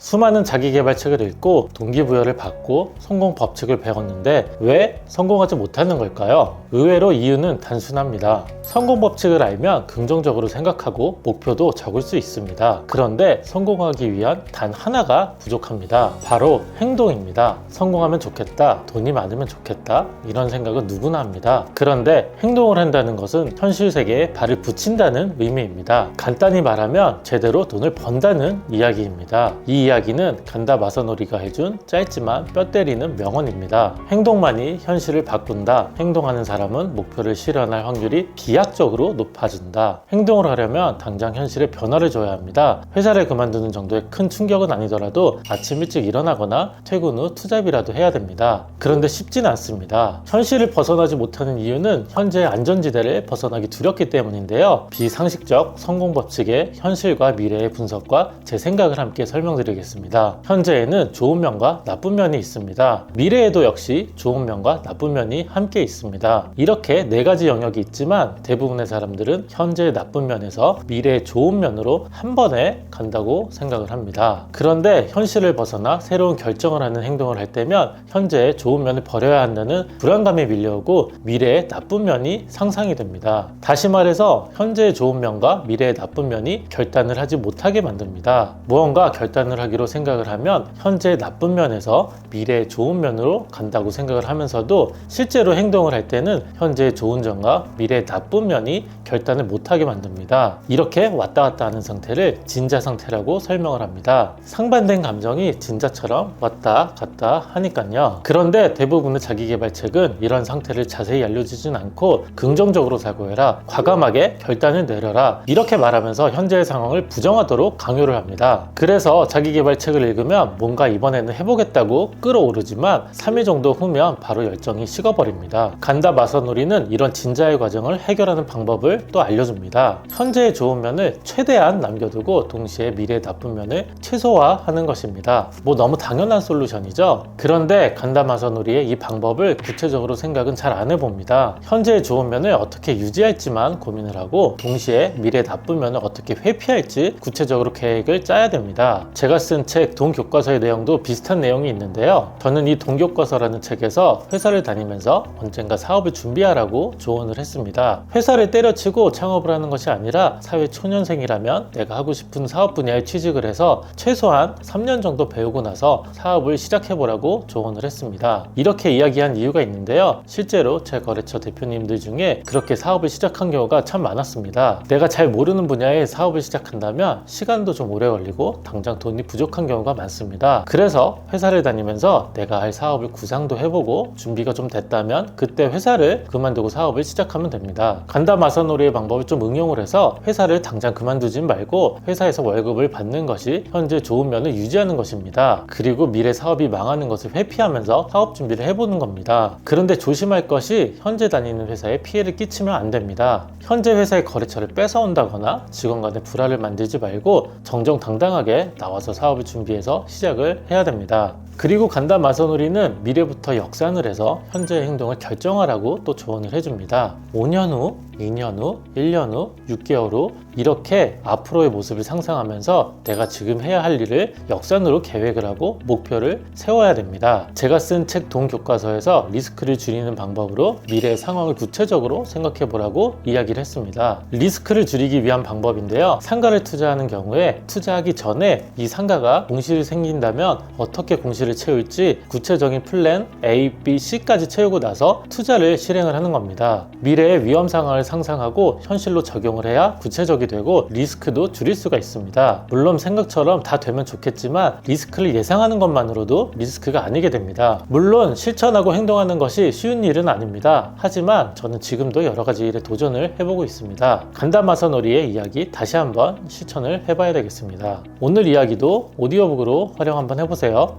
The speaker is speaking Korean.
수많은 자기계발책을 읽고 동기부여를 받고 성공 법칙을 배웠는데 왜 성공하지 못하는 걸까요? 의외로 이유는 단순합니다. 성공 법칙을 알면 긍정적으로 생각하고 목표도 적을 수 있습니다. 그런데 성공하기 위한 단 하나가 부족합니다. 바로 행동입니다. 성공하면 좋겠다, 돈이 많으면 좋겠다, 이런 생각은 누구나 합니다. 그런데 행동을 한다는 것은 현실 세계에 발을 붙인다는 의미입니다. 간단히 말하면 제대로 돈을 번다는 이야기입니다. 이 이야기는 간다 마사노리가 해준 짧지만 뼈 때리는 명언입니다. 행동만이 현실을 바꾼다. 행동하는 사람은 목표를 실현할 확률이 비약적으로 높아진다. 행동을 하려면 당장 현실에 변화를 줘야 합니다. 회사를 그만두는 정도의 큰 충격은 아니더라도 아침 일찍 일어나거나 퇴근 후 투잡이라도 해야 됩니다. 그런데 쉽진 않습니다. 현실을 벗어나지 못하는 이유는 현재의 안전지대를 벗어나기 두렵기 때문인데요. 비상식적 성공 법칙의 현실과 미래의 분석과 제 생각을 함께 설명드리겠습니다. 현재에는 좋은 면과 나쁜 면이 있습니다. 미래에도 역시 좋은 면과 나쁜 면이 함께 있습니다. 이렇게 네 가지 영역이 있지만 대부분의 사람들은 현재의 나쁜 면에서 미래의 좋은 면으로 한 번에 간다고 생각을 합니다. 그런데 현실을 벗어나 새로운 결정을 하는 행동을 할 때면 현재의 좋은 면을 버려야 한다는 불안감이 밀려오고 미래의 나쁜 면이 상상이 됩니다. 다시 말해서 현재의 좋은 면과 미래의 나쁜 면이 결단을 하지 못하게 만듭니다. 무언가 결단을 하기로 생각을 하면 현재의 나쁜 면에서 미래의 좋은 면으로 간다고 생각을 하면서도 실제로 행동을 할 때는 현재의 좋은 점과 미래의 나쁜 면이 결단을 못하게 만듭니다. 이렇게 왔다 갔다 하는 상태를 진자 상태라고 설명을 합니다. 상반된 감정이 진자처럼 왔다 갔다 하니까요. 그런데 대부분의 자기계발책은 이런 상태를 자세히 알려주진 않고 긍정적으로 사고해라, 과감하게 결단을 내려라, 이렇게 말하면서 현재의 상황을 부정하도록 강요를 합니다. 그래서 자기계발책을 읽으면 뭔가 이번에는 해보겠다고 끌어오르지만 3일 정도 후면 바로 열정이 식어버립니다. 간다 마사노리는 이런 진자의 과정을 해결하는 방법을 또 알려줍니다. 현재의 좋은 면을 최대한 남겨두고 동시에 미래의 나쁜 면을 최소화하는 것입니다. 뭐 너무 당연한 솔루션이죠. 그런데 간다 마사노리의 이 방법을 구체적으로 생각은 잘 안 해봅니다. 현재의 좋은 면을 어떻게 유지할지만 고민을 하고 동시에 미래의 나쁜 면을 어떻게 회피할지 구체적으로 계획을 짜야 됩니다. 제가 쓴 책 동교과서의 내용도 비슷한 내용이 있는데요. 저는 이 동교과서라는 책에서 회사를 다니면서 언젠가 사업을 준비하라고 조언을 했습니다. 회사를 때려치고 창업을 하는 것이 아니라 사회 초년생이라면 내가 하고 싶은 사업 분야에 취직을 해서 최소한 3년 정도 배우고 나서 사업을 시작해보라고 조언을 했습니다. 이렇게 이야기한 이유가 있는데요. 실제로 제 거래처 대표님들 중에 그렇게 사업을 시작한 경우가 참 많았습니다. 내가 잘 모르는 분야에 사업을 시작한다면 시간도 좀 오래 걸리고 당장 돈이 부족한 경우가 많습니다. 그래서 회사를 다니면서 내가 할 사업을 구상도 해보고 준비가 좀 됐다면 그때 회사를 그만두고 사업을 시작하면 됩니다. 간다 마사노리의 방법을 좀 응용을 해서 회사를 당장 그만두진 말고 회사에서 월급을 받는 것이 현재 좋은 면을 유지하는 것입니다. 그리고 미래 사업이 망하는 것을 회피하면서 사업 준비를 해보는 겁니다. 그런데 조심할 것이 현재 다니는 회사에 피해를 끼치면 안 됩니다. 현재 회사의 거래처를 뺏어온다거나 직원 간의 불화를 만들지 말고 정정당당하게 나와서 사업을 준비해서 시작을 해야 됩니다. 그리고 간다 마사노리는 미래부터 역산을 해서 현재의 행동을 결정하라고 또 조언을 해줍니다. 5년 후, 2년 후, 1년 후, 6개월 후 이렇게 앞으로의 모습을 상상하면서 내가 지금 해야 할 일을 역산으로 계획을 하고 목표를 세워야 됩니다. 제가 쓴 책 동교과서에서 리스크를 줄이는 방법으로 미래의 상황을 구체적으로 생각해 보라고 이야기를 했습니다. 리스크를 줄이기 위한 방법인데요. 상가를 투자하는 경우에 투자하기 전에 이 상가가 공실이 생긴다면 어떻게 공실을 채울지 구체적인 플랜 A, B, C까지 채우고 나서 투자를 실행을 하는 겁니다. 미래의 위험 상황을 상상하고 현실로 적용을 해야 구체적이 되고 리스크도 줄일 수가 있습니다. 물론 생각처럼 다 되면 좋겠지만 리스크를 예상하는 것만으로도 리스크가 아니게 됩니다. 물론 실천하고 행동하는 것이 쉬운 일은 아닙니다. 하지만 저는 지금도 여러 가지 일에 도전을 해보고 있습니다. 간다 마사노리의 이야기 다시 한번 실천을 해봐야 되겠습니다. 오늘 이야기도 오디오북으로 활용 한번 해보세요.